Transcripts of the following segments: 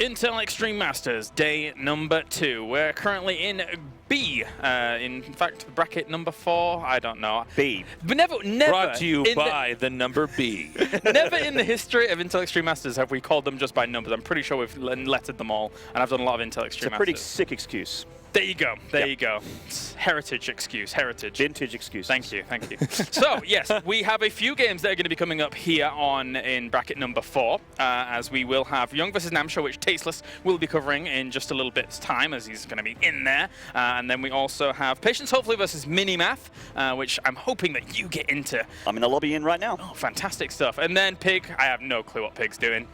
Intel Extreme Masters, day number 2. We're currently in B. In fact, bracket number 4. I don't know. B. But never. Brought to you by the number B. Never in the history of Intel Extreme Masters have we called them just by numbers. I'm pretty sure we've lettered them all, and I've done a lot of Intel Extreme It's a Masters. pretty sick excuse. There you go. There you go. Heritage excuse. Heritage. Vintage excuse. Thank you. Thank you. So, yes, we have a few games that are going to be coming up here in bracket number 4, as we will have Young vs. Namsho, which Tasteless will be covering in just a little bit's time, as he's going to be in there. And then we also have Patience Hopefully versus Minimath, which I'm hoping that you get into. I'm in the lobby right now. Oh, fantastic stuff. And then Pig, I have no clue what Pig's doing.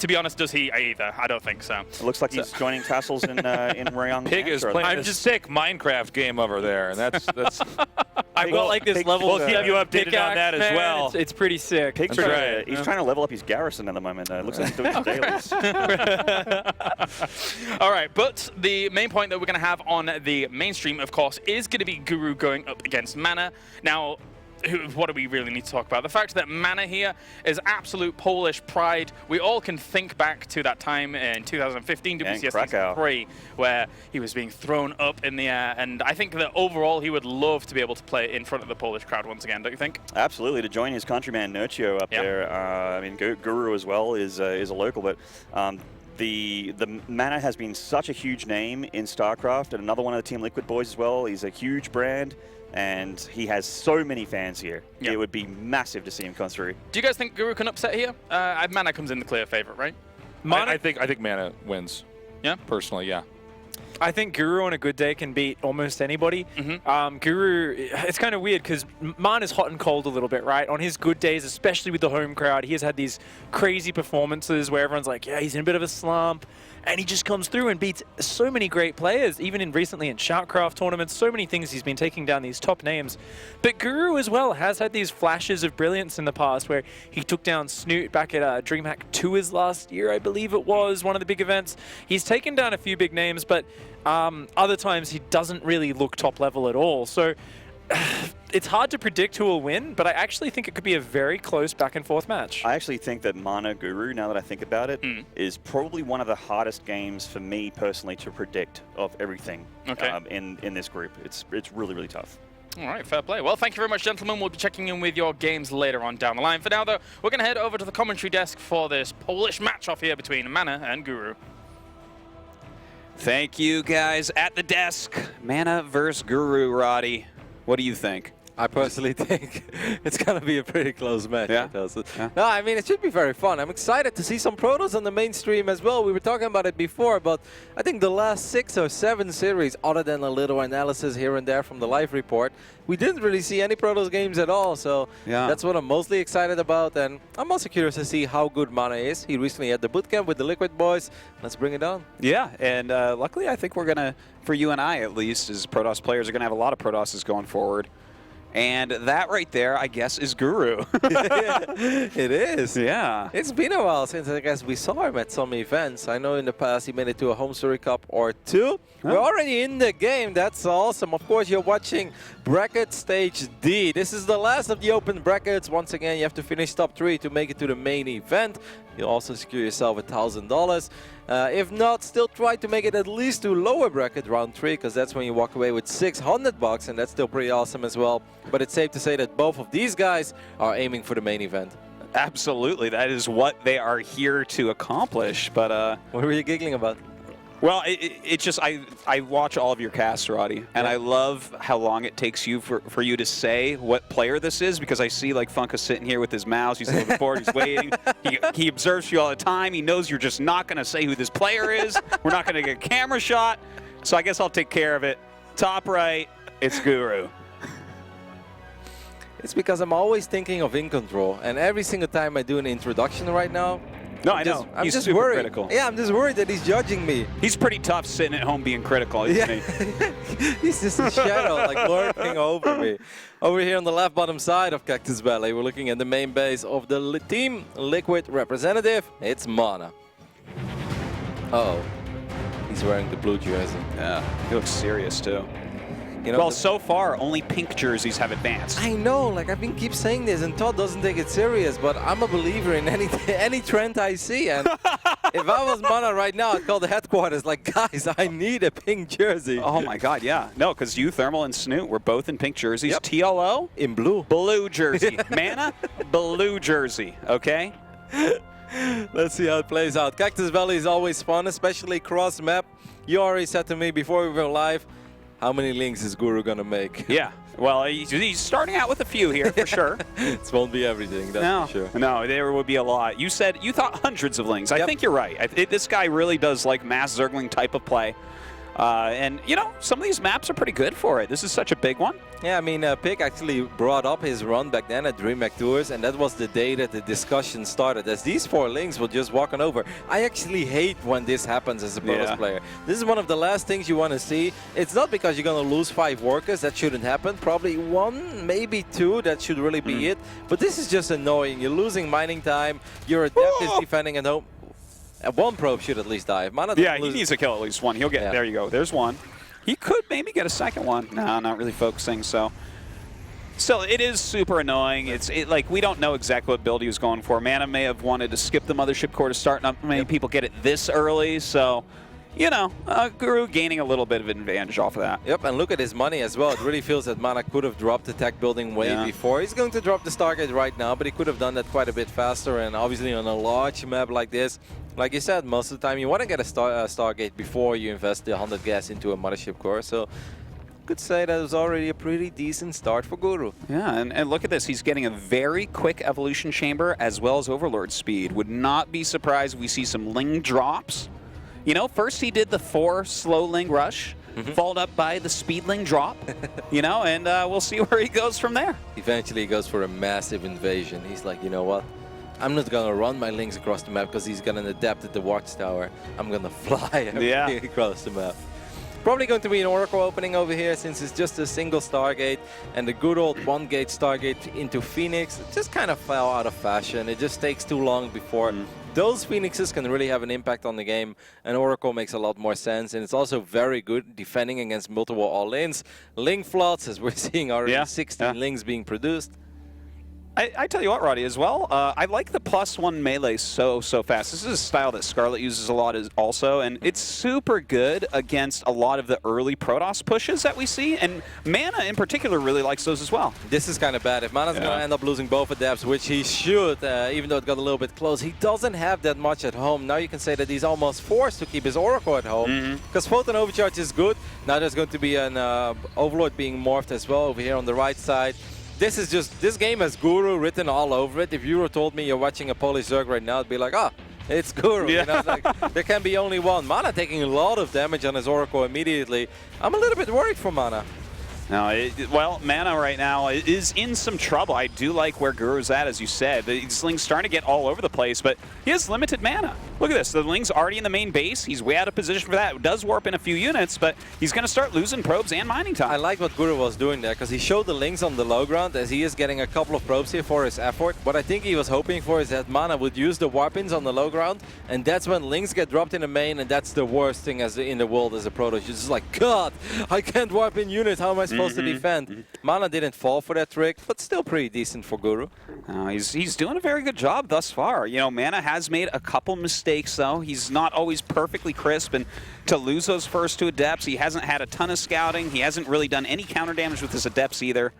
To be honest, does he either? I don't think so. It looks like he's joining Tassels in Rayong. Pig is playing a sick Minecraft game over there, and that's. I've got like this level. We'll keep you updated on that as well. It's pretty sick. Pig's trying to level up his garrison at the moment. It looks like he's doing some dailies. All right, but the main point that we're going to have on the mainstream, of course, is going to be Guru going up against MaNa. Now, what do we really need to talk about? The fact that MaNa here is absolute Polish pride. We all can think back to that time in 2015 WCS 3 where he was being thrown up in the air, and I think that overall he would love to be able to play in front of the Polish crowd once again, don't you think? Absolutely, to join his countryman Nurcio up there. I mean, Guru as well is a local, but the MaNa has been such a huge name in StarCraft, and another one of the Team Liquid boys as well. He's a huge brand, and he has so many fans here. It would be massive to see him come through. Do you guys think Guru can upset here? MaNa comes in the clear favorite, right? I think MaNa wins. Yeah? Personally, yeah. I think Guru on a good day can beat almost anybody. Guru, it's kind of weird because MaNa's hot and cold a little bit, right? On his good days, especially with the home crowd, he has had these crazy performances where everyone's like, yeah, he's in a bit of a slump. And he just comes through and beats so many great players, even recently in StarCraft tournaments, so many things he's been taking down these top names. But Guru as well has had these flashes of brilliance in the past where he took down Snoot back at DreamHack 2 last year, I believe it was, one of the big events. He's taken down a few big names, but other times he doesn't really look top level at all. So it's hard to predict who will win, but I actually think it could be a very close back and forth match. I actually think that MaNa Guru, now that I think about it, is probably one of the hardest games for me personally to predict of everything in this group. It's really, really tough. All right, fair play. Well, thank you very much, gentlemen. We'll be checking in with your games later on down the line. For now, though, we're going to head over to the commentary desk for this Polish match-off here between MaNa and Guru. Thank you, guys. At the desk, MaNa versus Guru, Roddy. What do you think? I personally think it's going to be a pretty close match. Yeah? No, I mean, it should be very fun. I'm excited to see some Protoss on the mainstream as well. We were talking about it before, but I think the last 6 or 7 series, other than a little analysis here and there from the live report, we didn't really see any Protoss games at all. So that's what I'm mostly excited about. And I'm also curious to see how good MaNa is. He recently had the bootcamp with the Liquid boys. Let's bring it on. Yeah, and luckily I think we're going to, for you and I at least, as Protoss players, are going to have a lot of Protosses going forward. And that right there, I guess, is Guru. It is. Yeah. It's been a while since I guess we saw him at some events. I know in the past he made it to a home story cup or 2. We're already in the game. That's awesome. Of course, you're watching bracket stage D. This is the last of the open brackets. Once again, you have to finish top 3 to make it to the main event. You'll also secure yourself $1,000. If not, still try to make it at least to lower bracket round 3, because that's when you walk away with $600, and that's still pretty awesome as well. But it's safe to say that both of these guys are aiming for the main event. Absolutely, that is what they are here to accomplish. But what were you giggling about? Well, it's just I watch all of your casts, Roddy, and I love how long it takes you for you to say what player this is, because I see like Funka sitting here with his mouse, he's looking forward, he's waiting, he observes you all the time, he knows you're just not going to say who this player is, we're not going to get a camera shot, so I guess I'll take care of it. Top right, it's Guru. It's because I'm always thinking of In Control, and every single time I do an introduction right now, no, I know. I'm he's just super worried. critical. Yeah, I'm just worried that he's judging me. He's pretty tough sitting at home being critical, isn't he? He's just a shadow, like lurking over me. Over here on the left bottom side of Cactus Valley, we're looking at the main base of the Team Liquid representative. It's MaNa. Oh, he's wearing the blue jersey. Yeah, he looks serious too. You know, Well, so far, only pink jerseys have advanced. I know, like I've been keep saying this, and Todd doesn't take it serious, but I'm a believer in any trend I see. And if I was MaNa right now, I'd call the headquarters like, guys, I need a pink jersey. Oh my God, yeah. No, because you, Thermal, and Snoot were both in pink jerseys. Yep. TLO? In blue. Blue jersey. MaNa? Blue jersey, okay? Let's see how it plays out. Cactus Valley is always fun, especially cross map. You already said to me before we went live, how many links is Guru gonna make? Yeah. Well, he's starting out with a few here, for sure. It won't be everything, that's for sure. No, there would be a lot. You said you thought hundreds of links. I think you're right. This guy really does like mass Zergling type of play. And, you know, some of these maps are pretty good for it. This is such a big one. Yeah, I mean, Pick actually brought up his run back then at DreamHack Tours, and that was the day that the discussion started, as these 4 links will just walk on over. I actually hate when this happens as a Protoss player. This is one of the last things you want to see. It's not because you're going to lose 5 workers, that shouldn't happen. Probably 1, maybe 2, that should really be it. But this is just annoying. You're losing mining time, your adept is defending at home. 1 probe should at least die. He needs to kill at least 1. He'll get, there you go, there's 1. He could maybe get a second one. No, not really focusing, so. Still, it is super annoying. It's like, we don't know exactly what build he was going for. MaNa may have wanted to skip the Mothership Core to start. Not many people get it this early, so, you know, Guru gaining a little bit of advantage off of that. Yep, and look at his money as well. It really feels that MaNa could have dropped the tech building way before. He's going to drop the Stargate right now, but he could have done that quite a bit faster, and obviously on a large map like this, like you said, most of the time you want to get a Stargate before you invest the 100 gas into a Mothership Core, so could say that was already a pretty decent start for Guru. Yeah, and look at this. He's getting a very quick evolution chamber as well as Overlord speed. Would not be surprised if we see some Ling drops. You know, first he did the 4 slow Ling rush, followed up by the speed Ling drop, you know, and we'll see where he goes from there. Eventually he goes for a massive invasion. He's like, you know what? I'm not going to run my links across the map because he's going to adapt at the watchtower. I'm going to fly across the map. Probably going to be an Oracle opening over here since it's just a single Stargate, and the good old 1-gate Stargate into Phoenix just kind of fell out of fashion. It just takes too long before those Phoenixes can really have an impact on the game, and Oracle makes a lot more sense, and it's also very good defending against multiple all-ins. Ling floods, as we're seeing already 16 Lings being produced. I tell you what, Roddy, as well, I like the +1 melee so fast. This is a style that Scarlet uses a lot also, and it's super good against a lot of the early Protoss pushes that we see, and MaNa in particular really likes those as well. This is kind of bad. If MaNa's going to end up losing both adepts, which he should, even though it got a little bit close, he doesn't have that much at home. Now you can say that he's almost forced to keep his Oracle at home, because Photon Overcharge is good. Now there's going to be an Overlord being morphed as well over here on the right side. This game has Guru written all over it. If you were told me you're watching a Polish Zerg right now, I'd be like, ah, it's Guru. You know, like, there can be only one. MaNa taking a lot of damage on his Oracle immediately. I'm a little bit worried for MaNa. No, well, MaNa right now is in some trouble. I do like where Guru's at, as you said. The Ling's starting to get all over the place, but he has limited mana. Look at this. The Ling's already in the main base. He's way out of position for that. It does warp in a few units, but he's going to start losing probes and mining time. I like what Guru was doing there, because he showed the Lings on the low ground, as he is getting a couple of probes here for his effort. What I think he was hoping for is that MaNa would use the warp-ins on the low ground, and that's when Lings get dropped in the main, and that's the worst thing in the world as a Protoss. You're just like, God, I can't warp in units. How am I supposed to defend? MaNa didn't fall for that trick, but still pretty decent for Guru. He's doing a very good job thus far. You know, MaNa has made a couple mistakes, though. He's not always perfectly crisp, and to lose those first 2 Adepts, he hasn't had a ton of scouting. He hasn't really done any counter damage with his Adepts either.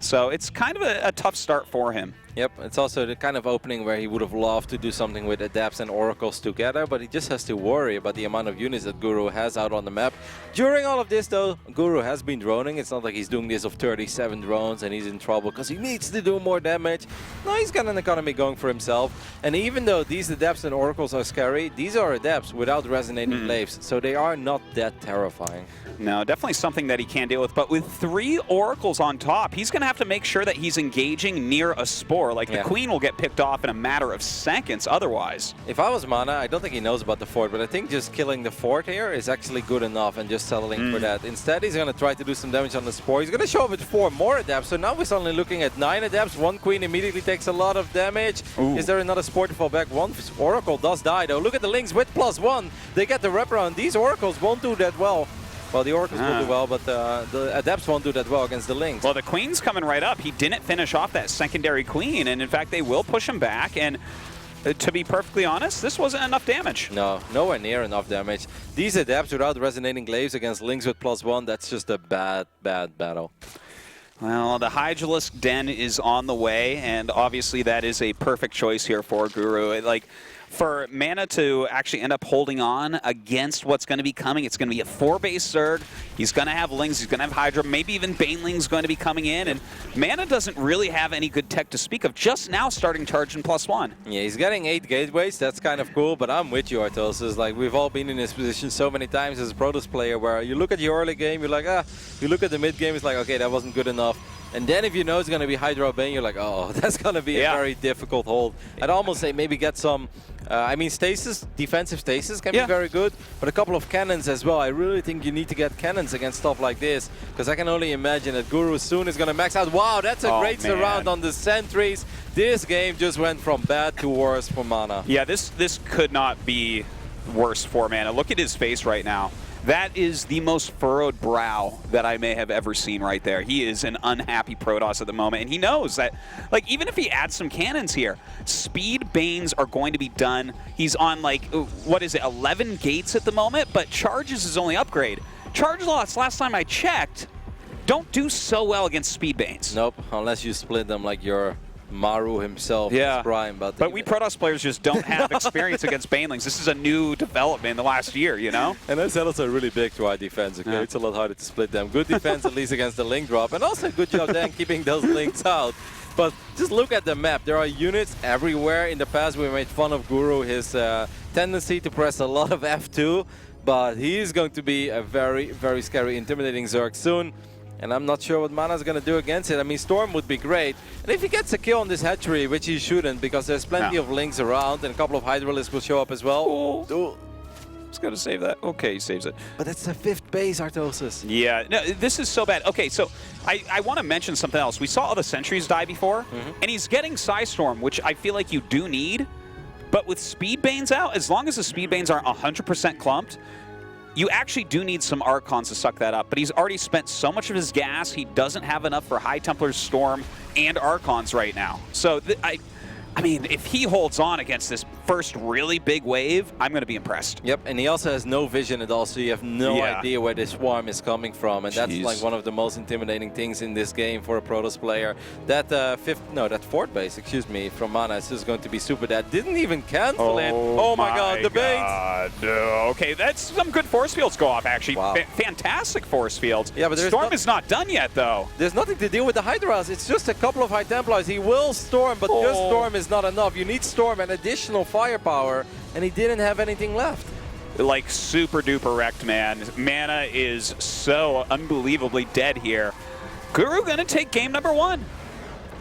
So it's kind of a tough start for him. Yep, it's also the kind of opening where he would have loved to do something with Adepts and Oracles together, but he just has to worry about the amount of units that Guru has out on the map. During all of this, though, Guru has been droning. It's not like he's doing this of 37 drones and he's in trouble because he needs to do more damage. No, he's got an economy going for himself. And even though these Adepts and Oracles are scary, these are Adepts without resonating glaives, so they are not that terrifying. No, definitely something that he can deal with. But with 3 Oracles on top, he's going to have to make sure that he's engaging near a Spore. Like, the Queen will get picked off in a matter of seconds otherwise. If I was MaNa, I don't think he knows about the fort, but I think just killing the fort here is actually good enough and just settling for that. Instead, he's going to try to do some damage on the Spore. He's going to show up with 4 more Adepts, so now we're suddenly looking at 9 Adepts. 1 Queen immediately takes a lot of damage. Is there another Spore to fall back? 1 Oracle does die, though. Look at the Lings with +1. They get the wraparound. These Oracles won't do that well. Well, the Oracles will do well, but the Adepts won't do that well against the Lings. Well, the Queen's coming right up. He didn't finish off that secondary Queen, and in fact, they will push him back. And to be perfectly honest, this wasn't enough damage. No, nowhere near enough damage. These Adepts without Resonating Glaives against Lings with +1, that's just a bad, bad battle. Well, the Hydralisk Den is on the way, and obviously that is a perfect choice here for Guru. Like, for MaNa to actually end up holding on against what's going to be coming, it's going to be a 4-base Zerg. He's going to have Lings, he's going to have Hydra, maybe even Baneling's going to be coming in, and MaNa doesn't really have any good tech to speak of, just now starting charging +1. Yeah, he's getting 8 gateways, that's kind of cool, but I'm with you, Artosis. Like, we've all been in this position so many times as a Protoss player where you look at your early game, you're like, you look at the mid game, it's like, okay, that wasn't good enough. And then if you know it's going to be Hydra Bane, you're like, oh, that's going to be a very difficult hold. I'd almost say maybe get some, I mean, stasis, defensive stasis can be very good, but a couple of cannons as well. I really think you need to get cannons against stuff like this, because I can only imagine that Guru soon is going to max out. Wow, that's a great surround on the sentries. This game just went from bad to worse for MaNa. Yeah, this could not be worse for MaNa. Look at his face right now. That is the most furrowed brow that I may have ever seen right there. He is an unhappy Protoss at the moment, and he knows that, like, even if he adds some cannons here, Speed Banes are going to be done. He's on, like, what is it, 11 gates at the moment, but Charges is only upgrade. Charge lots, last time I checked, don't do so well against Speed Banes. Nope, unless you split them like your Maru himself is prime. But we Protoss players just don't have experience against Banelings. This is a new development in the last year, you know? And that's also really big to our defense, okay? It's a lot harder to split them. Good defense, at least against the link drop, and also good job then keeping those links out. But just look at the map. There are units everywhere. In the past, we made fun of Guru, his tendency to press a lot of F2, but he is going to be a very, very scary, intimidating Zerg soon. And I'm not sure what MaNa's going to do against it. I mean, Storm would be great. And if he gets a kill on this hatchery, which he shouldn't, because there's plenty of links around, and a couple of Hydralisks will show up as well. He's going to save that. Okay, he saves it. But that's the 5th base, Artosis. Yeah, no, this is so bad. Okay, so I want to mention something else. We saw all the sentries die before, and he's getting Psystorm, which I feel like you do need. But with Speed Banes out, as long as the Speed Banes aren't 100% clumped, you actually do need some Archons to suck that up, but he's already spent so much of his gas, he doesn't have enough for High Templars, Storm, and Archons right now. So, I mean, if he holds on against this first really big wave, I'm going to be impressed. Yep, and he also has no vision at all, so you have no idea where this swarm is coming from, and that's like one of the most intimidating things in this game for a Protoss player. That that 4th base, excuse me, from MaNa is just going to be super dead. Didn't even cancel it. Oh my god, the Banes! Okay, that's some good force fields go off, actually. Wow. Fantastic force fields. Yeah, but Storm is not done yet, though. There's nothing to deal with the Hydras. It's just a couple of High Templars. He will Storm, but just Storm is not enough. You need Storm and additional firepower, and he didn't have anything left. Like, super duper wrecked, man. MaNa is so unbelievably dead here. Guru gonna take game number 1.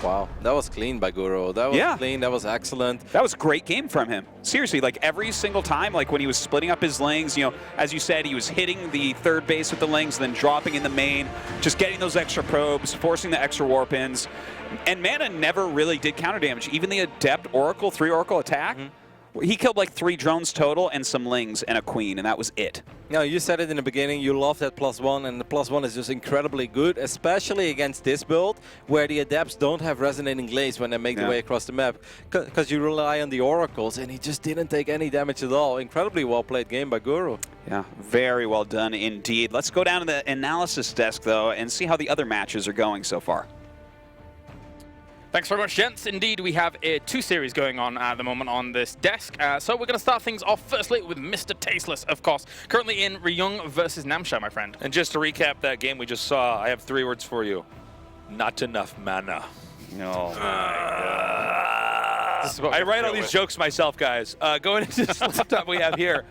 Wow, that was clean by Guru. That was clean, that was excellent. That was a great game from him. Seriously, like every single time, like when he was splitting up his lings, you know, as you said, he was hitting the 3rd base with the lings, then dropping in the main, just getting those extra probes, forcing the extra warp ins. And MaNa never really did counter damage. Even the Adept Oracle, 3 Oracle attack, he killed like 3 drones total and some lings and a queen, and that was it. No, you said it in the beginning, you love that +1, and the +1 is just incredibly good, especially against this build, where the Adepts don't have Resonating Glaives when they make their way across the map, because you rely on the Oracles, and he just didn't take any damage at all. Incredibly well-played game by Guru. Yeah, very well done indeed. Let's go down to the analysis desk, though, and see how the other matches are going so far. Thanks very much, gents. Indeed, we have 2 series going on at the moment on this desk. So we're going to start things off firstly with Mr. Tasteless, of course. Currently in Ryung versus Namsha, my friend. And just to recap that game we just saw, I have 3 words for you. Not enough mana. Oh, my God. I write all these jokes myself, guys. Going into this laptop we have here,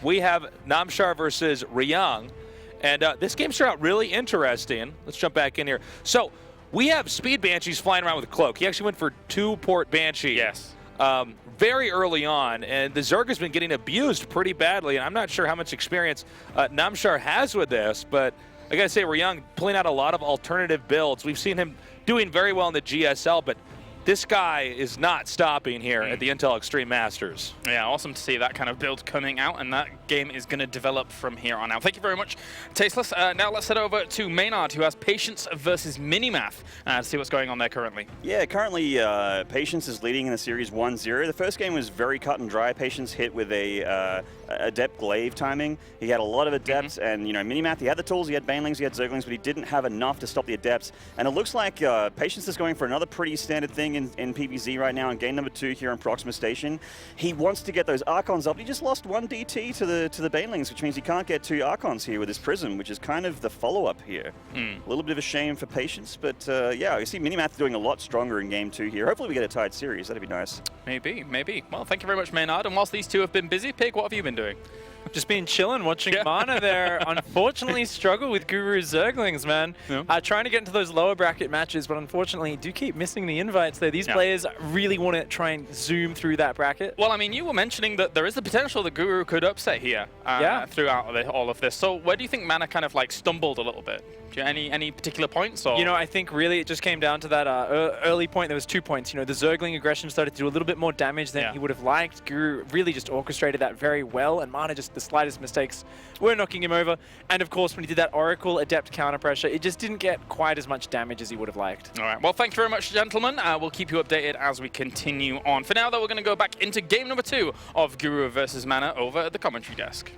we have Namshar versus Ryung. And this game started out really interesting. Let's jump back in here. So, we have Speed Banshees flying around with a cloak. He actually went for 2 Port Banshee. Yes. Very early on, and the Zerg has been getting abused pretty badly, and I'm not sure how much experience Namshar has with this, but I gotta say, Ryung pulling out a lot of alternative builds. We've seen him doing very well in the GSL, but this guy is not stopping here at the Intel Extreme Masters. Yeah, awesome to see that kind of build coming out, and that game is going to develop from here on out. Thank you very much, Tasteless. Now let's head over to Maynard, who has Patience versus Minimath, to see what's going on there currently. Yeah, currently Patience is leading in the series 1-0. The first game was very cut and dry. Patience hit with a adept glaive timing. He had a lot of adepts, and Minimath, he had the tools, he had banelings, he had zerglings, but he didn't have enough to stop the adepts. And it looks like Patience is going for another pretty standard thing in PvZ right now in game number 2 here on Proxima Station. He wants to get those Archons up. He just lost 1 DT to the banelings, which means he can't get 2 Archons here with his Prism, which is kind of the follow-up here. A little bit of a shame for Patience, but yeah, I see Minimath doing a lot stronger in game 2 here. Hopefully we get a tied series. That'd be nice. Maybe, maybe. Well, thank you very much, Maynard. And whilst these two have been busy, Pig, what have you been doing? Just been chilling, watching MaNa there. Unfortunately, struggle with Guru's Zerglings, man. Yeah. Trying to get into those lower bracket matches, but unfortunately, do keep missing the invites there. These players really want to try and zoom through that bracket. Well, I mean, you were mentioning that there is the potential that Guru could upset here throughout all of this. So where do you think MaNa kind of like stumbled a little bit? Do you any particular points? Or? I think really it just came down to that early point. There was 2 points. The Zergling aggression started to do a little bit more damage than he would have liked. Guru really just orchestrated that very well, and MaNa just the slightest mistakes were knocking him over. And of course, when he did that Oracle Adept counter pressure, it just didn't get quite as much damage as he would have liked. All right. Well, thank you very much, gentlemen. We'll keep you updated as we continue on. For now, though, we're going to go back into game number 2 of Guru versus MaNa over at the commentary desk.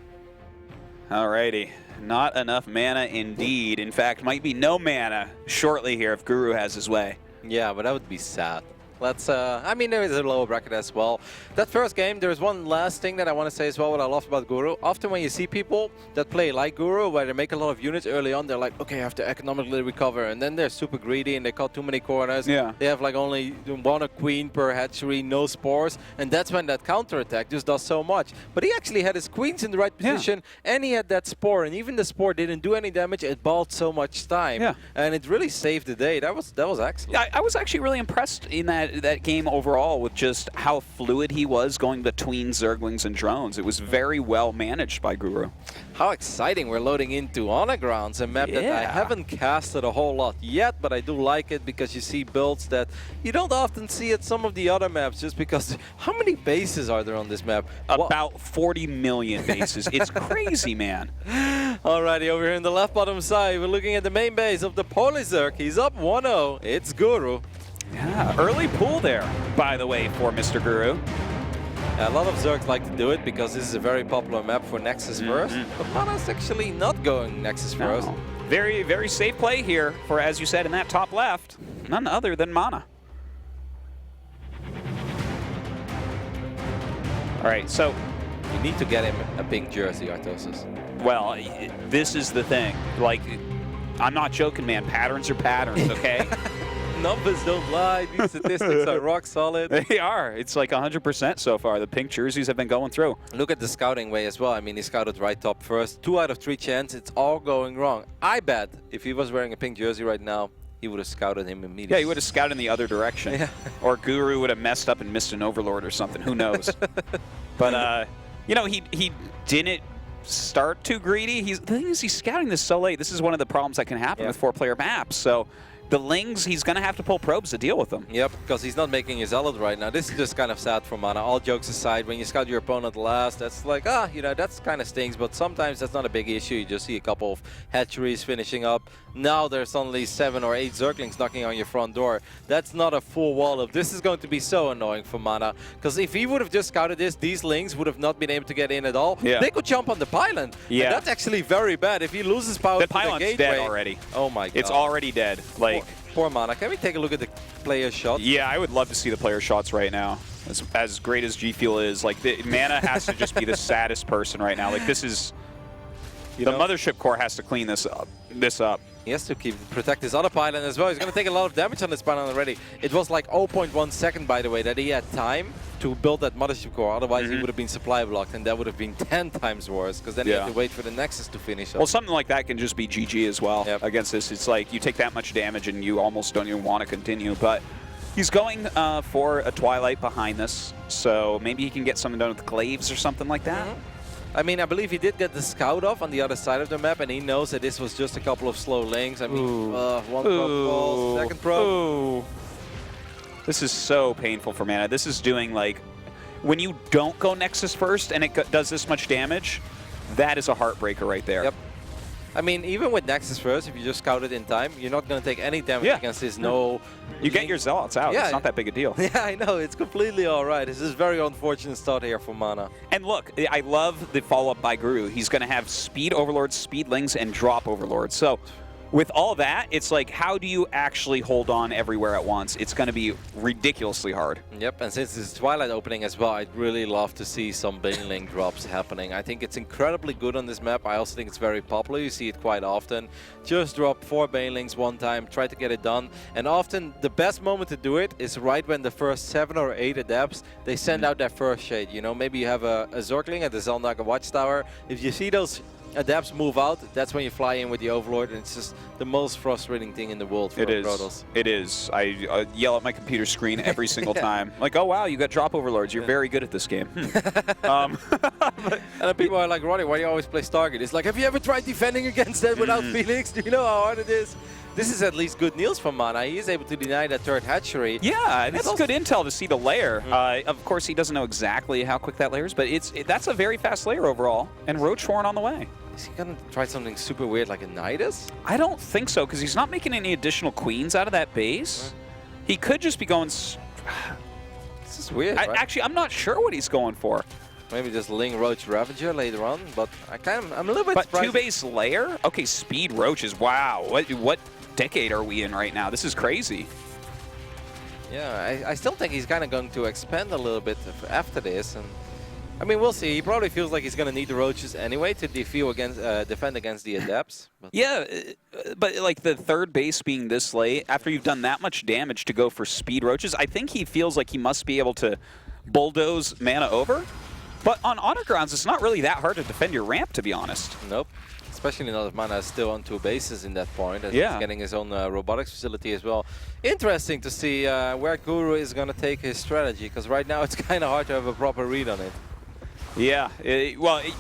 Alrighty. Not enough mana indeed. In fact, might be no mana shortly here if Guru has his way. Yeah, but that would be sad. Let's, I mean, there is a lower bracket as well. That first game, there's one last thing that I want to say as well, what I love about Guru. Often when you see people that play like Guru, where they make a lot of units early on, they're like, okay, I have to economically recover. And then they're super greedy and they cut too many corners. Yeah. They have like only 1 queen per hatchery, no spores. And that's when that counterattack just does so much. But he actually had his queens in the right position and he had that spore. And even the spore didn't do any damage. It bought so much time. Yeah. And it really saved the day. That was excellent. I was actually really impressed in that game overall with just how fluid he was going between Zerglings and drones. It was very well managed by Guru. How exciting. We're loading into Honor Grounds, a map that I haven't casted a whole lot yet, but I do like it because you see builds that you don't often see at some of the other maps just because how many bases are there on this map? About 40 million bases. It's crazy, man. Alrighty, over here in the left bottom side, we're looking at the main base of the Polizerk. He's up 1-0. It's Guru. Yeah, early pull there, by the way, for Mr. Guru. A lot of Zergs like to do it because this is a very popular map for Nexus first, but MaNa's actually not going Nexus first. Very, very safe play here for, as you said, in that top left, none other than MaNa. All right, so you need to get him a pink jersey, Artosis. Well, this is the thing. Like, I'm not joking, man. Patterns are patterns, okay? Numbers don't lie. These statistics are rock solid. They are. It's like 100% so far. The pink jerseys have been going through. Look at the scouting way as well. I mean, he scouted right top first. 2 out of 3 chance. It's all going wrong. I bet if he was wearing a pink jersey right now, he would have scouted him immediately. Yeah, he would have scouted in the other direction. Yeah. Or Guru would have messed up and missed an Overlord or something. Who knows? But, he didn't start too greedy. The thing is, he's scouting this so late. This is one of the problems that can happen with 4-player maps. So the Lings, he's going to have to pull probes to deal with them. Yep, because he's not making his Zealot right now. This is just kind of sad for MaNa. All jokes aside, when you scout your opponent last, that's like, that's kind of stings, but sometimes that's not a big issue. You just see a couple of hatcheries finishing up. Now there's only 7 or 8 Zerglings knocking on your front door. That's not a full wall of. This is going to be so annoying for MaNa, because if he would have just scouted this, these Lings would have not been able to get in at all. Yeah. They could jump on the pylon. Yeah. And that's actually very bad. If he loses power the to pylon's the gateway, dead already. Oh my god. It's already dead. Like, poor MaNa. Can we take a look at the player shots? Yeah, I would love to see the player shots right now. As great as G Fuel is, like MaNa has to just be the saddest person right now. Like this is, the mothership core has to clean this up. He has to protect his other pylon as well. He's going to take a lot of damage on this pylon already. It was like 0.1 second, by the way, that he had time to build that mothership core. Otherwise, he would have been supply blocked, and that would have been 10 times worse, because then he had to wait for the Nexus to finish up. Well, something like that can just be GG as well against this. It's like you take that much damage, and you almost don't even want to continue. But he's going for a Twilight behind this, so maybe he can get something done with Glaives or something like that. I mean, I believe he did get the scout off on the other side of the map, and he knows that this was just a couple of slow Lings. I mean, 1 probe falls, 2nd probe. This is so painful for MaNa. This is doing like, when you don't go Nexus first and it does this much damage, that is a heartbreaker right there. Yep. I mean, even with Nexus first, if you just scout it in time, you're not going to take any damage Yeah. against this no... You get your Zealots out. Yeah. It's not that big a deal. Yeah, I know. It's completely all right. This is very unfortunate start here for MaNa. And look, I love the follow-up by Guru. He's going to have Speed Overlords, Speedlings, and Drop Overlords. So with all that, it's like, how do you actually hold on everywhere at once? It's going to be ridiculously hard. Yep, and since it's Twilight opening as well, I'd really love to see some Baneling drops happening. I think it's incredibly good on this map. I also think it's very popular. You see it quite often. Just drop 4 Banelings one time, try to get it done. And often the best moment to do it is right when the first 7 or 8 adepts, they send out their first shade. You know, maybe you have a Zergling at the Zelnaga Watchtower. If you see those adepts move out, that's when you fly in with the Overlord, and it's just the most frustrating thing in the world for Protoss. It is. I yell at my computer screen every single time. Like, oh wow, you got Drop Overlords. You're very good at this game. And then people are like, Roddy, why do you always play Stargate? It's like, have you ever tried defending against that without Phoenix? Do you know how hard it is? This is at least good news for MaNa. He is able to deny that third hatchery. Yeah, that's good intel to see the layer. Of course, he doesn't know exactly how quick that layer is, but that's a very fast layer overall. And Roach on the way. Is he going to try something super weird like a Nidus? I don't think so, because he's not making any additional queens out of that base. He could just be going... This is weird, right? Actually, I'm not sure what he's going for. Maybe just Ling Roach Ravager later on, but I'm a little bit surprised. 2-base layer? Okay, Speed Roaches. Wow. What decade are we in right now? This is crazy. Yeah, I still think he's kind of going to expand a little bit after this. And I mean, we'll see. He probably feels like he's going to need the Roaches anyway to defend against the Adepts. But yeah, but like the third base being this late, after you've done that much damage to go for Speed Roaches, I think he feels like he must be able to bulldoze MaNa over. But on Honor Grounds, it's not really that hard to defend your ramp, to be honest. Nope. Especially now that MaNa is still on 2 bases in that point. And yeah. He's getting his own robotics facility as well. Interesting to see where Guru is going to take his strategy, because right now it's kind of hard to have a proper read on it. Yeah,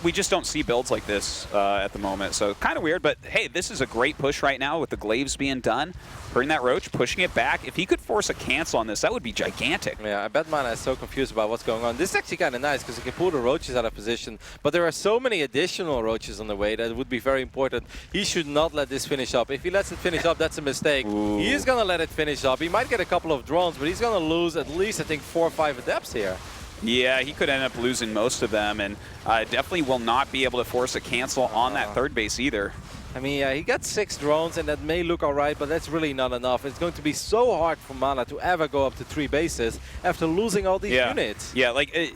we just don't see builds like this at the moment, so kind of weird, but hey, this is a great push right now with the glaives being done. Bring that Roach, pushing it back. If he could force a cancel on this, that would be gigantic. Yeah, I bet MaNa is so confused about what's going on. This is actually kind of nice because he can pull the Roaches out of position, but there are so many additional Roaches on the way that it would be very important. He should not let this finish up. If he lets it finish up, that's a mistake. Ooh. He is going to let it finish up. He might get a couple of drones, but he's going to lose at least, I think, 4 or 5 Adepts here. Yeah, he could end up losing most of them, and definitely will not be able to force a cancel on that third base either. I mean, he got 6 drones, and that may look all right, but that's really not enough. It's going to be so hard for MaNa to ever go up to 3 bases after losing all these units. Yeah, like...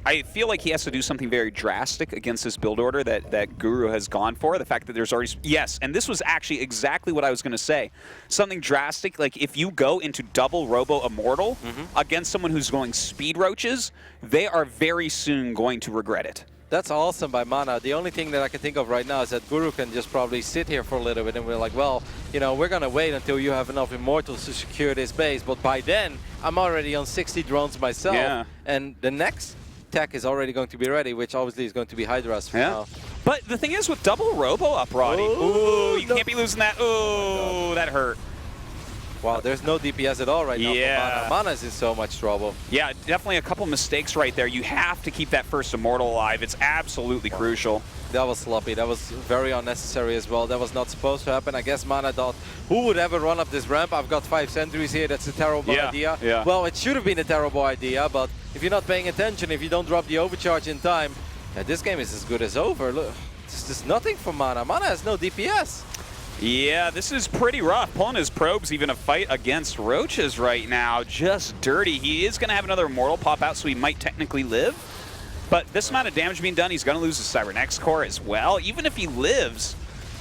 I feel like he has to do something very drastic against this build order that Guru has gone for. The fact that there's already... Yes, and this was actually exactly what I was going to say. Something drastic, like if you go into double Robo Immortal against someone who's going Speed Roaches, they are very soon going to regret it. That's awesome by MaNa. The only thing that I can think of right now is that Guru can just probably sit here for a little bit and we're like, well, you know, we're going to wait until you have enough Immortals to secure this base. But by then, I'm already on 60 drones myself. Yeah. And the next tech is already going to be ready, which obviously is going to be Hydras for now. But the thing is, with double Robo up, Roddy, ooh, you can't be losing that. Ooh, that hurt. Wow, there's no DPS at all right now for MaNa. MaNa's in so much trouble. Yeah, definitely a couple mistakes right there. You have to keep that first Immortal alive. It's absolutely crucial. That was sloppy. That was very unnecessary as well. That was not supposed to happen. I guess MaNa thought, who would ever run up this ramp? I've got 5 sentries here. That's a terrible idea. Yeah. Well, it should have been a terrible idea, but if you're not paying attention, if you don't drop the overcharge in time, this game is as good as over. Look, this is nothing for MaNa. MaNa has no DPS. Yeah, this is pretty rough. Pulling his probes, even a fight against Roaches right now. Just dirty. He is going to have another Immortal pop out, so he might technically live. But this amount of damage being done, he's going to lose his Cybernex core as well. Even if he lives,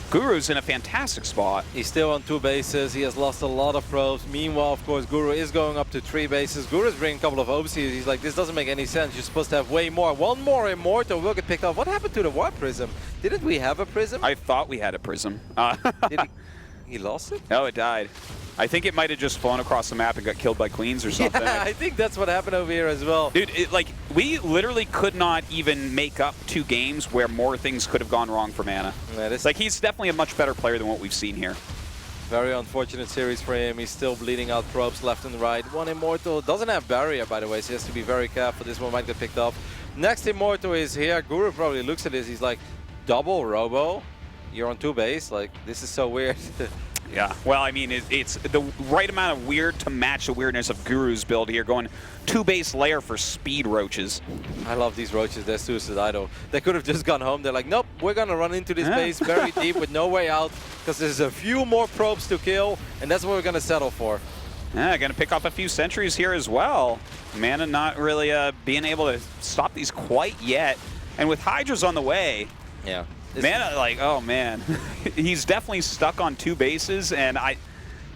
Guru's in a fantastic spot. He's still on 2 bases. He has lost a lot of probes. Meanwhile, of course, Guru is going up to 3 bases. Guru's bringing a couple of overseers. He's like, this doesn't make any sense. You're supposed to have way more. One more Immortal will get picked up. What happened to the Warp Prism? Didn't we have a Prism? I thought we had a Prism. Did he lost it? No, it died. I think it might have just flown across the map and got killed by Queens or something. Yeah, I think that's what happened over here as well. Dude, we literally could not even make up 2 games where more things could have gone wrong for MaNa. Yeah, Like, he's definitely a much better player than what we've seen here. Very unfortunate series for him. He's still bleeding out probes left and right. One Immortal doesn't have barrier, by the way, so he has to be very careful. This one might get picked up. Next Immortal is here. Guru probably looks at this. He's like, double Robo. You're on 2 base. Like, this is so weird. Yeah, well, I mean, it's the right amount of weird to match the weirdness of Guru's build here, going 2 base layer for speed roaches. I love these roaches. They're suicidal. They could have just gone home. They're like, nope, we're going to run into this base very deep with no way out because there's a few more probes to kill, and that's what we're going to settle for. Yeah, going to pick off a few sentries here as well. MaNa not really being able to stop these quite yet. And with Hydras on the way, yeah. MaNa, like, oh man, he's definitely stuck on 2 bases, and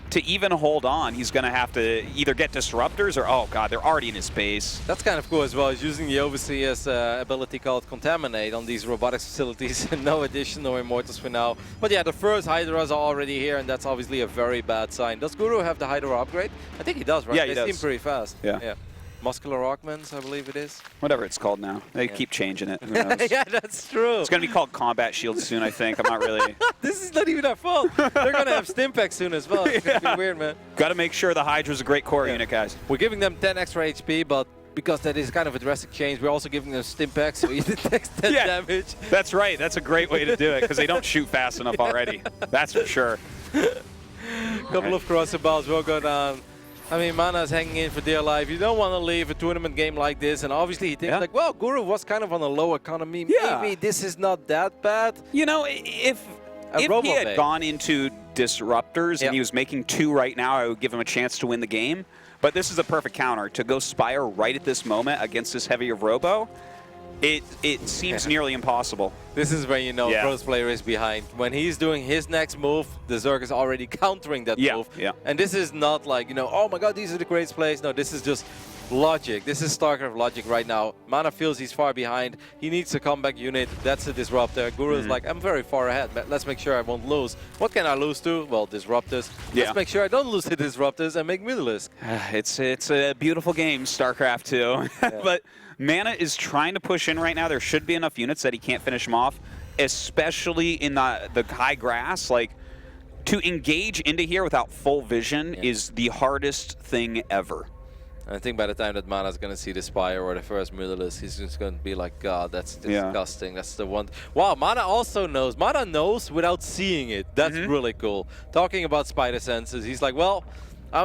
to even hold on, he's going to have to either get disruptors or, oh god, they're already in his base. That's kind of cool as well. He's using the WCS ability called Contaminate on these robotics facilities. No additional Immortals for now. But yeah, the first Hydras are already here, and that's obviously a very bad sign. Does Guru have the Hydra upgrade? I think he does, right? Yeah, he does. They seem does. pretty fast. Yeah. Muscular Augments, I believe it is. Whatever it's called now. They keep changing it. Who knows? Yeah, that's true. It's going to be called Combat Shield soon, I think. I'm not really... This is not even our fault. They're going to have Stimpaks soon as well. It's going to be weird, man. Got to make sure the Hydra's a great core unit, guys. We're giving them 10 extra HP, but because that is kind of a drastic change, we're also giving them Stimpaks, so it takes 10 damage. That's right. That's a great way to do it, because they don't shoot fast enough already. That's for sure. Couple of crossbows will go down. I mean, MaNa's hanging in for dear life. You don't want to leave a tournament game like this, and obviously he thinks like, well, Guru was kind of on a low economy. Yeah. Maybe this is not that bad. You know, if he had gone into disruptors and he was making 2 right now, I would give him a chance to win the game. But this is a perfect counter. To go Spire right at this moment against this heavy of Robo, it seems nearly impossible. This is when you know Pro's player is behind. When he's doing his next move, the Zerg is already countering that move. And this is not like, you know, oh my god, these are the great plays. No, this is just logic. This is StarCraft logic right now. MaNa feels he's far behind. He needs a comeback unit. That's a disruptor. Guru is like, I'm very far ahead. Let's make sure I won't lose. What can I lose to? Well, disruptors. Let's make sure I don't lose to disruptors and make Mutalisk. It's a beautiful game, StarCraft II. But MaNa is trying to push in right now. There should be enough units that he can't finish them off, especially in the high grass. Like, to engage into here without full vision is the hardest thing ever. I think by the time that MaNa's going to see the Spire or the first Mutalisk, he's just going to be like, God, that's disgusting. That's the one. Wow, MaNa also knows. MaNa knows without seeing it. That's really cool. Talking about spider senses, he's like, well,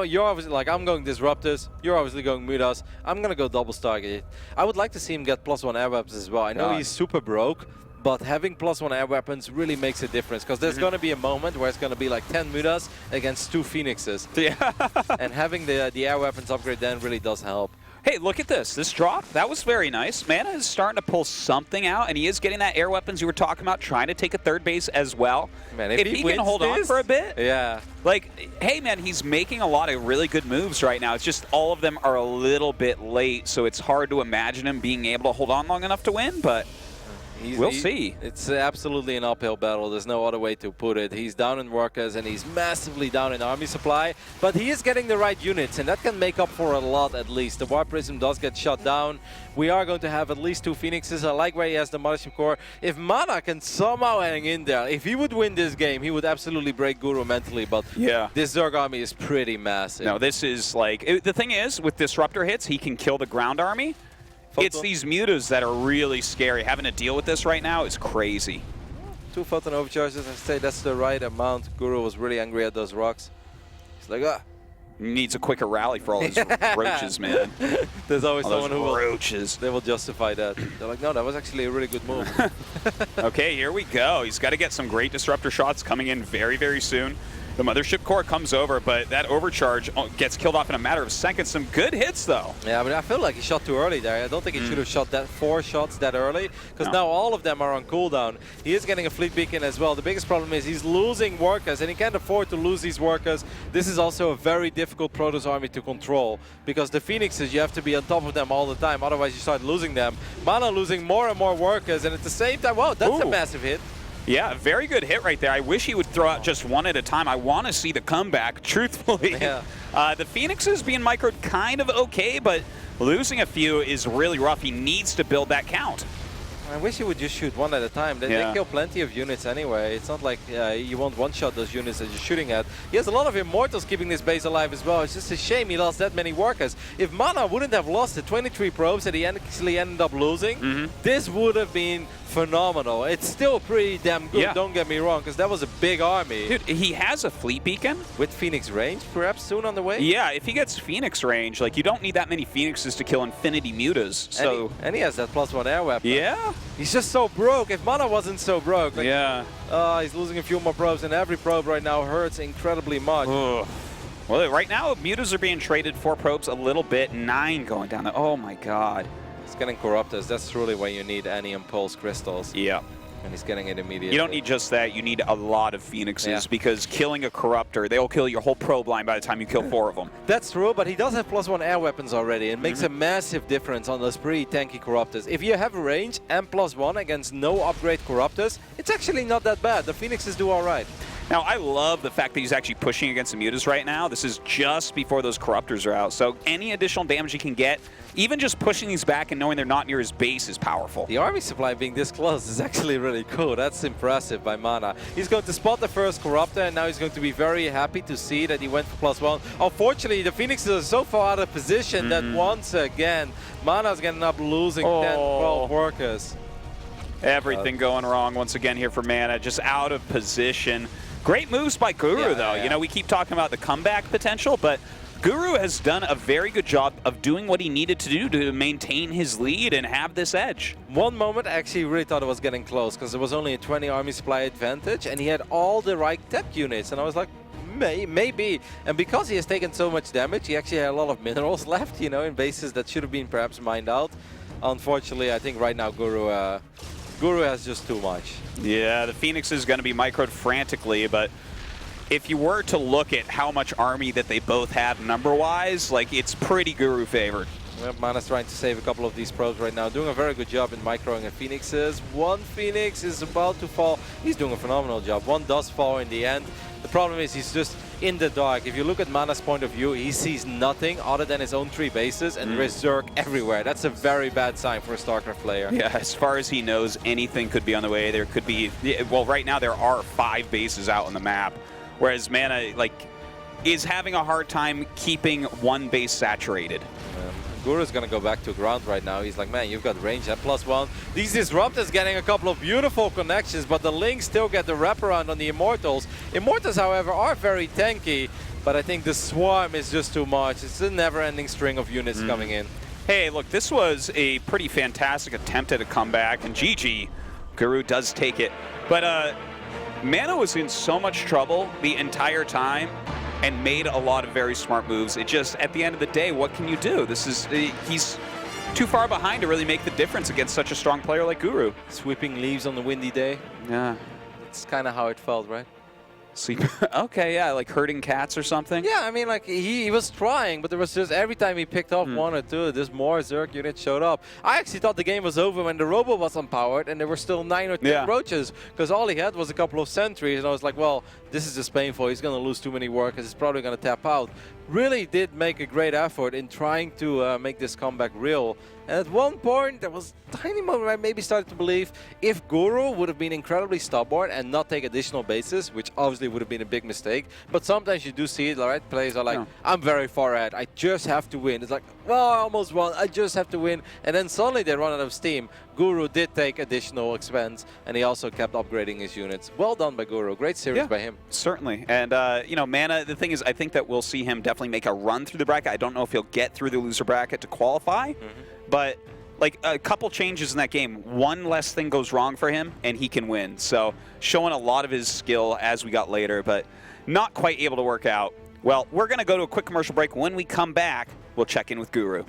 you're obviously like, I'm going Disruptors. You're obviously going Mutas. I'm going to go double Stargate. I would like to see him get +1 air weapons as well. I know he's super broke, but having +1 air weapons really makes a difference, because there's going to be a moment where it's going to be like 10 Mutas against 2 Phoenixes. And having the air weapons upgrade then really does help. Hey, look at this. This drop, that was very nice. MaNa is starting to pull something out, and he is getting that air weapons you were talking about, trying to take a 3rd base as well. Man, if he can hold on for a bit. Like, hey, man, he's making a lot of really good moves right now. It's just all of them are a little bit late, so it's hard to imagine him being able to hold on long enough to win, but we'll see. It's absolutely an uphill battle. There's no other way to put it. He's down in workers and he's massively down in army supply, but he is getting the right units, and that can make up for a lot at least. The Warp Prism does get shut down. We are going to have at least 2 Phoenixes. I like where he has the Mothership Core. If MaNa can somehow hang in there, if he would win this game, he would absolutely break Guru mentally, but this Zerg army is pretty massive. No, this is like, the thing is, with Disruptor hits, he can kill the ground army. It's these mutas that are really scary. Having to deal with this right now is crazy. 2 Photon Overcharges, I say that's the right amount. Guru was really angry at those rocks. He's like, needs a quicker rally for all his roaches, man. There's always someone who they will justify that. They're like, no, that was actually a really good move. Okay, here we go. He's got to get some great disruptor shots coming in very, very soon. The Mothership Core comes over, but that overcharge gets killed off in a matter of seconds. Some good hits, though. Yeah, but I feel like he shot too early there. I don't think he should have shot that 4 shots that early, because now all of them are on cooldown. He is getting a fleet beacon as well. The biggest problem is he's losing workers, and he can't afford to lose these workers. This is also a very difficult Protoss army to control, because the Phoenixes, you have to be on top of them all the time, otherwise you start losing them. MaNa losing more and more workers, and at the same time, wow, that's a massive hit. Yeah, very good hit right there. I wish he would throw out just 1 at a time. I want to see the comeback, truthfully. The Phoenixes being microed kind of okay, but losing a few is really rough. He needs to build that count. I wish he would just shoot one at a time. They kill plenty of units anyway. It's not like you won't one-shot those units that you're shooting at. He has a lot of Immortals keeping this base alive as well. It's just a shame he lost that many workers. If MaNa wouldn't have lost the 23 probes that he actually ended up losing, this would have been phenomenal. It's still pretty damn good, don't get me wrong, because that was a big army. Dude, he has a fleet beacon. With Phoenix range, perhaps soon on the way? Yeah, if he gets Phoenix range, like, you don't need that many Phoenixes to kill Infinity Mutas. So and he has that +1 air weapon. Yeah. He's just so broke. If MaNa wasn't so broke. Like, Yeah. He's losing a few more probes, and every probe right now hurts incredibly much. Ugh. Well, right now, Mutas are being traded 4 probes a little bit, 9 going down there. Oh my god. He's getting Corruptors. That's truly where you need any Impulse Crystals. Yeah. And he's getting it immediately. You don't need just that. You need a lot of Phoenixes because killing a Corruptor, they'll kill your whole probe line by the time you kill 4 of them. That's true, but he does have +1 air weapons already. It makes a massive difference on those pretty tanky Corruptors. If you have range and +1 against no upgrade Corruptors, it's actually not that bad. The Phoenixes do all right. Now, I love the fact that he's actually pushing against the Mutas right now. This is just before those Corruptors are out. So any additional damage he can get, even just pushing these back and knowing they're not near his base is powerful. The army supply being this close is actually really cool. That's impressive by MaNa. He's going to spot the first Corruptor, and now he's going to be very happy to see that he went for +1. Unfortunately, the Phoenixes are so far out of position that once again, MaNa's going to end up losing 10, 12 workers. Everything going wrong once again here for MaNa, just out of position. Great moves by Guru, though. You know, we keep talking about the comeback potential, but Guru has done a very good job of doing what he needed to do to maintain his lead and have this edge. One moment, I actually really thought it was getting close because there was only a 20 army supply advantage, and he had all the right tech units, and I was like, maybe. And because he has taken so much damage, he actually had a lot of minerals left, you know, in bases that should have been perhaps mined out. Unfortunately, I think right now Guru has just too much. Yeah, the Phoenix is going to be microed frantically, but if you were to look at how much army that they both have number-wise, like, it's pretty Guru favored. Well, MaNa's trying to save a couple of these probes right now, doing a very good job in microing at Phoenixes. One Phoenix is about to fall. He's doing a phenomenal job. One does fall in the end. The problem is he's just in the dark. If you look at MaNa's point of view, he sees nothing other than his own 3 bases, and there is Zerg everywhere. That's a very bad sign for a StarCraft player. Yeah, as far as he knows, anything could be on the way. There could be, well, right now there are 5 bases out on the map, whereas MaNa, like, is having a hard time keeping one base saturated. Guru's gonna go back to ground right now. He's like, man, you've got range at +1. These Disruptors getting a couple of beautiful connections, but the Lynx still get the wraparound on the Immortals. Immortals, however, are very tanky, but I think the Swarm is just too much. It's a never-ending string of units coming in. Hey, look, this was a pretty fantastic attempt at a comeback, and GG, Guru does take it. But MaNa was in so much trouble the entire time and made a lot of very smart moves. It just, at the end of the day, what can you do? This is, he's too far behind to really make the difference against such a strong player like Guru. Sweeping leaves on the windy day. Yeah. It's kind of how it felt, right? Sleep. Okay, yeah, like herding cats or something. Yeah, I mean, like, he was trying, but there was just, every time he picked up 1 or 2, there's more Zerg units showed up. I actually thought the game was over when the Robo was unpowered and there were still 9 or 10 roaches, because all he had was a couple of sentries, and I was like, well, this is just painful. He's going to lose too many workers. He's probably going to tap out. Really did make a great effort in trying to make this comeback real. And at one point, there was a tiny moment I maybe started to believe if Guru would have been incredibly stubborn and not take additional bases, which obviously would have been a big mistake. But sometimes you do see it, right? Players are like, I'm very far ahead. I just have to win. It's like, well, I almost won. I just have to win. And then suddenly they run out of steam. Guru did take additional expense, and he also kept upgrading his units. Well done by Guru. Great series by him. Certainly. And, you know, MaNa, the thing is, I think that we'll see him definitely make a run through the bracket. I don't know if he'll get through the loser bracket to qualify, but, like, a couple changes in that game, one less thing goes wrong for him, and he can win. So, showing a lot of his skill as we got later, but not quite able to work out. Well, we're going to go to a quick commercial break. When we come back, we'll check in with Guru.